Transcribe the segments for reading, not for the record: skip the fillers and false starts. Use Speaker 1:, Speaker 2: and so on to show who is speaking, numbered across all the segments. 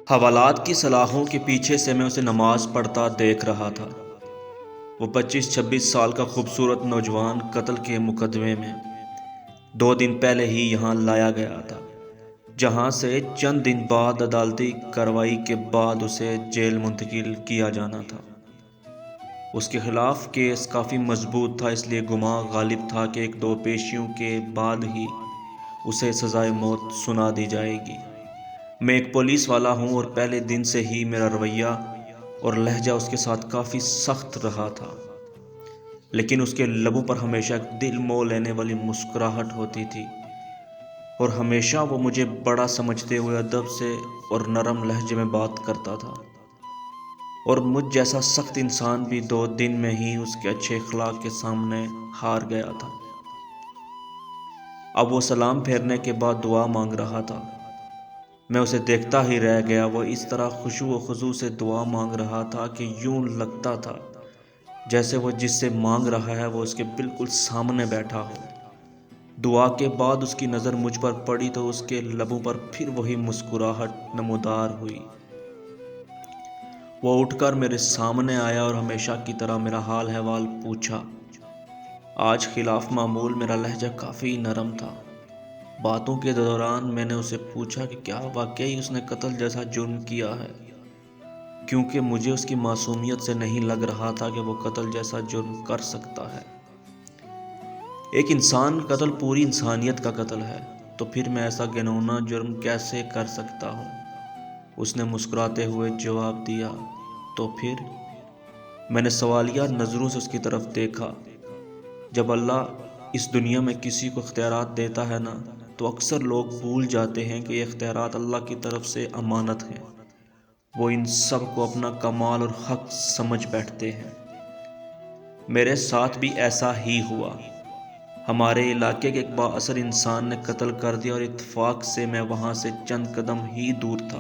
Speaker 1: حوالات کی سلاخوں کے پیچھے سے میں اسے نماز پڑھتا دیکھ رہا تھا۔ وہ 25-26 سال کا خوبصورت نوجوان قتل کے مقدمے میں 2 دن پہلے ہی یہاں لایا گیا تھا، جہاں سے چند دن بعد عدالتی کارروائی کے بعد اسے جیل منتقل کیا جانا تھا۔ اس کے خلاف کیس کافی مضبوط تھا، اس لیے گمان غالب تھا کہ 1-2 پیشیوں کے بعد ہی اسے سزائے موت سنا دی جائے گی۔ میں ایک پولیس والا ہوں اور پہلے دن سے ہی میرا رویہ اور لہجہ اس کے ساتھ کافی سخت رہا تھا، لیکن اس کے لبوں پر ہمیشہ دل مو لینے والی مسکراہٹ ہوتی تھی، اور ہمیشہ وہ مجھے بڑا سمجھتے ہوئے ادب سے اور نرم لہجے میں بات کرتا تھا، اور مجھ جیسا سخت انسان بھی 2 دن میں ہی اس کے اچھے اخلاق کے سامنے ہار گیا تھا۔ اب وہ سلام پھیرنے کے بعد دعا مانگ رہا تھا۔ میں اسے دیکھتا ہی رہ گیا۔ وہ اس طرح خشوع و خضوع سے دعا مانگ رہا تھا کہ یوں لگتا تھا جیسے وہ جس سے مانگ رہا ہے وہ اس کے بالکل سامنے بیٹھا ہو۔ دعا کے بعد اس کی نظر مجھ پر پڑی تو اس کے لبوں پر پھر وہی مسکراہٹ نمودار ہوئی۔ وہ اٹھ کر میرے سامنے آیا اور ہمیشہ کی طرح میرا حال احوال پوچھا۔ آج خلاف معمول میرا لہجہ کافی نرم تھا۔ باتوں کے دوران میں نے اسے پوچھا کہ کیا واقعی اس نے قتل جیسا جرم کیا ہے، کیونکہ مجھے اس کی معصومیت سے نہیں لگ رہا تھا کہ وہ قتل جیسا جرم کر سکتا ہے۔ ایک انسان قتل پوری انسانیت کا قتل ہے، تو پھر میں ایسا گھناؤنا جرم کیسے کر سکتا ہوں؟ اس نے مسکراتے ہوئے جواب دیا۔ تو پھر؟ میں نے سوالیہ نظروں سے اس کی طرف دیکھا۔ جب اللہ اس دنیا میں کسی کو اختیارات دیتا ہے نا، تو اکثر لوگ بھول جاتے ہیں کہ یہ اختیارات اللہ کی طرف سے امانت ہیں۔ وہ ان سب کو اپنا کمال اور حق سمجھ بیٹھتے ہیں۔ میرے ساتھ بھی ایسا ہی ہوا۔ ہمارے علاقے کے ایک بااثر انسان نے قتل کر دیا اور اتفاق سے میں وہاں سے چند قدم ہی دور تھا۔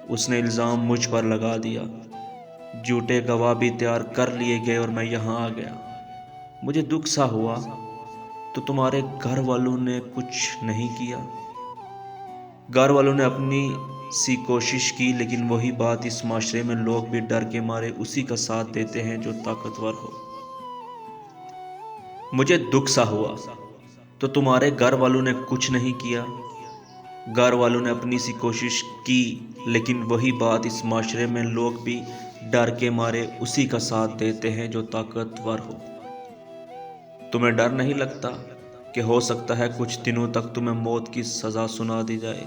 Speaker 1: اس نے الزام مجھ پر لگا دیا، جھوٹے گواہ بھی تیار کر لیے گئے اور میں یہاں آ گیا۔ مجھے دکھ سا ہوا۔ تو تمہارے گھر والوں نے کچھ نہیں کیا؟ گھر والوں نے اپنی سی کوشش کی، لیکن وہی بات، اس معاشرے میں لوگ بھی ڈر کے مارے اسی کا ساتھ دیتے ہیں جو طاقتور ہو۔ مجھے دکھ سا ہوا۔ تو تمہارے گھر والوں نے کچھ نہیں کیا؟ گھر والوں نے اپنی سی کوشش کی، لیکن وہی بات، اس معاشرے میں لوگ بھی ڈر کے مارے اسی کا ساتھ دیتے ہیں جو طاقتور ہو۔ تمہیں ڈر نہیں لگتا کہ ہو سکتا ہے کچھ دنوں تک تمہیں موت کی سزا سنا دی جائے؟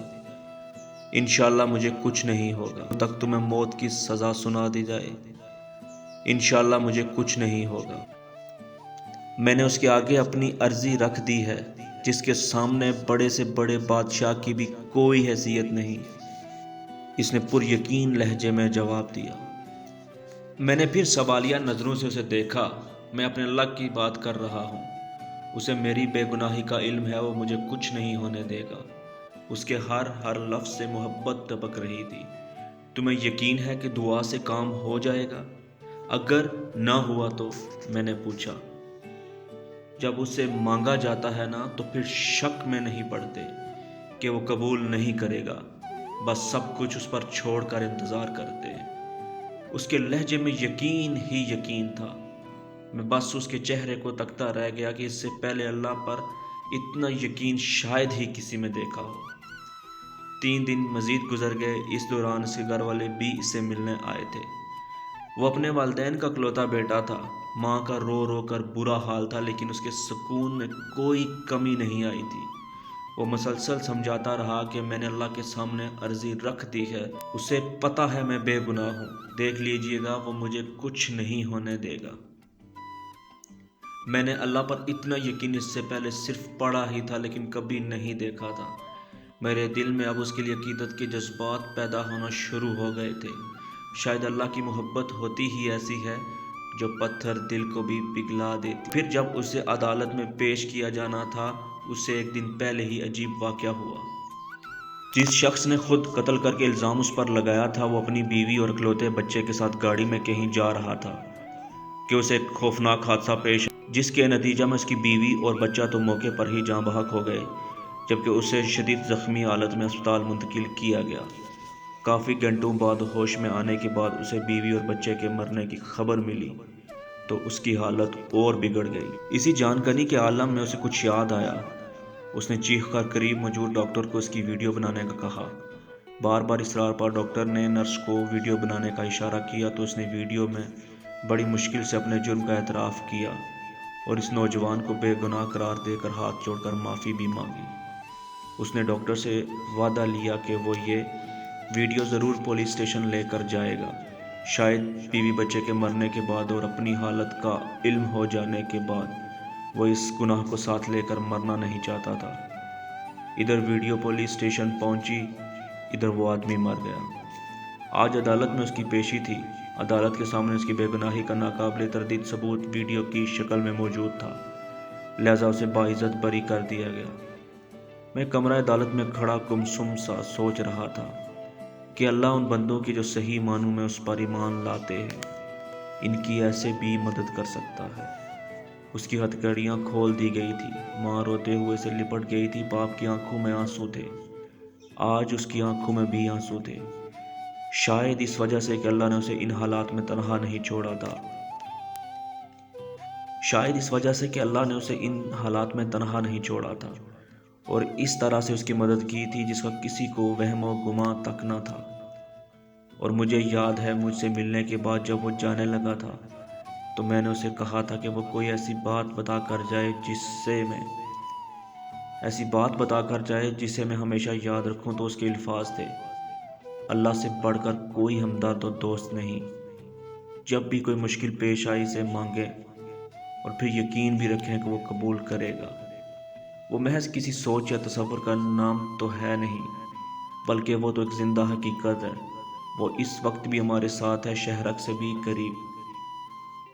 Speaker 1: انشاءاللہ مجھے کچھ نہیں ہوگا۔ تک تمہیں موت کی سزا سنا دی جائے، انشاءاللہ مجھے کچھ نہیں ہوگا۔ میں نے اس کے آگے اپنی عرضی رکھ دی ہے، جس کے سامنے بڑے سے بڑے بادشاہ کی بھی کوئی حیثیت نہیں۔ اس نے پر یقین لہجے میں جواب دیا۔ میں نے پھر سوالیہ نظروں سے اسے دیکھا۔ میں اپنے اللہ کی بات کر رہا ہوں، اسے میری بے گناہی کا علم ہے، وہ مجھے کچھ نہیں ہونے دے گا۔ اس کے ہر لفظ سے محبت ٹپک رہی تھی۔ تمہیں یقین ہے کہ دعا سے کام ہو جائے گا؟ اگر نہ ہوا تو؟ میں نے پوچھا۔ جب اسے مانگا جاتا ہے نا، تو پھر شک میں نہیں پڑتے کہ وہ قبول نہیں کرے گا، بس سب کچھ اس پر چھوڑ کر انتظار کرتے ہیں۔ اس کے لہجے میں یقین ہی یقین تھا۔ میں بس اس کے چہرے کو تکتا رہ گیا کہ اس سے پہلے اللہ پر اتنا یقین شاید ہی کسی میں دیکھا ہو۔ 3 دن مزید گزر گئے۔ اس دوران اس کے گھر والے بھی اسے ملنے آئے تھے۔ وہ اپنے والدین کا اکلوتا بیٹا تھا۔ ماں کا رو رو کر برا حال تھا، لیکن اس کے سکون میں کوئی کمی نہیں آئی تھی۔ وہ مسلسل سمجھاتا رہا کہ میں نے اللہ کے سامنے عرضی رکھ دی ہے، اسے پتہ ہے میں بے گناہ ہوں، دیکھ لیجئے گا وہ مجھے کچھ نہیں ہونے دے گا۔ میں نے اللہ پر اتنا یقین اس سے پہلے صرف پڑھا ہی تھا، لیکن کبھی نہیں دیکھا تھا۔ میرے دل میں اب اس کے لیے عقیدت کے جذبات پیدا ہونا شروع ہو گئے تھے۔ شاید اللہ کی محبت ہوتی ہی ایسی ہے جو پتھر دل کو بھی پگھلا دیتی۔ پھر جب اسے عدالت میں پیش کیا جانا تھا، اس سے 1 دن پہلے ہی عجیب واقعہ ہوا۔ جس شخص نے خود قتل کر کے الزام اس پر لگایا تھا، وہ اپنی بیوی اور اکلوتے بچے کے ساتھ گاڑی میں کہیں جا رہا تھا کہ اسے ایک خوفناک حادثہ پیش آیا، جس کے نتیجہ میں اس کی بیوی اور بچہ تو موقع پر ہی جاں بحق ہو گئے، جبکہ اسے شدید زخمی حالت میں ہسپتال منتقل کیا گیا۔ کافی گھنٹوں بعد ہوش میں آنے کے بعد اسے بیوی اور بچے کے مرنے کی خبر ملی تو اس کی حالت اور بگڑ گئی۔ اسی جانکنی کے عالم میں اسے کچھ یاد آیا۔ اس نے چیخ کر قریب موجود ڈاکٹر کو اس کی ویڈیو بنانے کا کہا۔ بار بار اصرار پر ڈاکٹر نے نرس کو ویڈیو بنانے کا اشارہ کیا تو اس نے ویڈیو میں بڑی مشکل سے اپنے جرم کا اعتراف کیا اور اس نوجوان کو بے گناہ قرار دے کر ہاتھ جوڑ کر معافی بھی مانگی۔ اس نے ڈاکٹر سے وعدہ لیا کہ وہ یہ ویڈیو ضرور پولیس اسٹیشن لے کر جائے گا۔ شاید بیوی بچے کے مرنے کے بعد اور اپنی حالت کا علم ہو جانے کے بعد وہ اس گناہ کو ساتھ لے کر مرنا نہیں چاہتا تھا۔ ادھر ویڈیو پولیس اسٹیشن پہنچی، ادھر وہ آدمی مر گیا۔ آج عدالت میں اس کی پیشی تھی۔ عدالت کے سامنے اس کی بے گناہی کا ناقابل تردید ثبوت ویڈیو کی شکل میں موجود تھا، لہذا اسے باعزت بری کر دیا گیا۔ میں کمرہ عدالت میں کھڑا گمسم سا سوچ رہا تھا کہ اللہ ان بندوں کی جو صحیح معنوں میں اس پر ایمان لاتے ہیں، ان کی ایسے بھی مدد کر سکتا ہے۔ اس کی ہتھکڑیاں کھول دی گئی تھی، ماں روتے ہوئے سے لپٹ گئی تھی، باپ کی آنکھوں میں آنسو تھے، آج اس کی آنکھوں میں بھی آنسو تھے۔ شاید اس وجہ سے کہ اللہ نے اسے ان حالات میں تنہا نہیں چھوڑا تھا۔ شاید اس وجہ سے کہ اللہ نے اسے ان حالات میں تنہا نہیں چھوڑا تھا اور اس طرح سے اس کی مدد کی تھی جس کا کسی کو وہم و گمان تک نہ تھا۔ اور مجھے یاد ہے مجھ سے ملنے کے بعد جب وہ جانے لگا تھا تو میں نے اسے کہا تھا کہ وہ کوئی ایسی بات بتا کر جائے جسے میں ہمیشہ یاد رکھوں، تو اس کے الفاظ تھے، اللہ سے بڑھ کر کوئی ہمدرد و دوست نہیں، جب بھی کوئی مشکل پیش آئی سے مانگیں اور پھر یقین بھی رکھیں کہ وہ قبول کرے گا۔ وہ محض کسی سوچ یا تصور کا نام تو ہے نہیں، بلکہ وہ تو ایک زندہ حقیقت ہے۔ وہ اس وقت بھی ہمارے ساتھ ہے، شہرک سے بھی قریب۔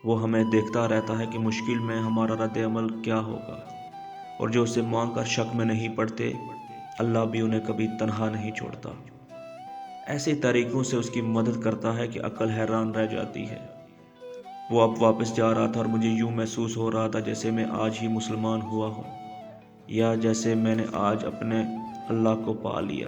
Speaker 1: وہ ہمیں دیکھتا رہتا ہے کہ مشکل میں ہمارا رد عمل کیا ہوگا، اور جو اسے مانگ کر شک میں نہیں پڑتے، اللہ بھی انہیں کبھی تنہا نہیں چھوڑتا۔ ایسے طریقوں سے اس کی مدد کرتا ہے کہ عقل حیران رہ جاتی ہے۔ وہ اب واپس جا رہا تھا اور مجھے یوں محسوس ہو رہا تھا جیسے میں آج ہی مسلمان ہوا ہوں، یا جیسے میں نے آج اپنے اللہ کو پا لیا۔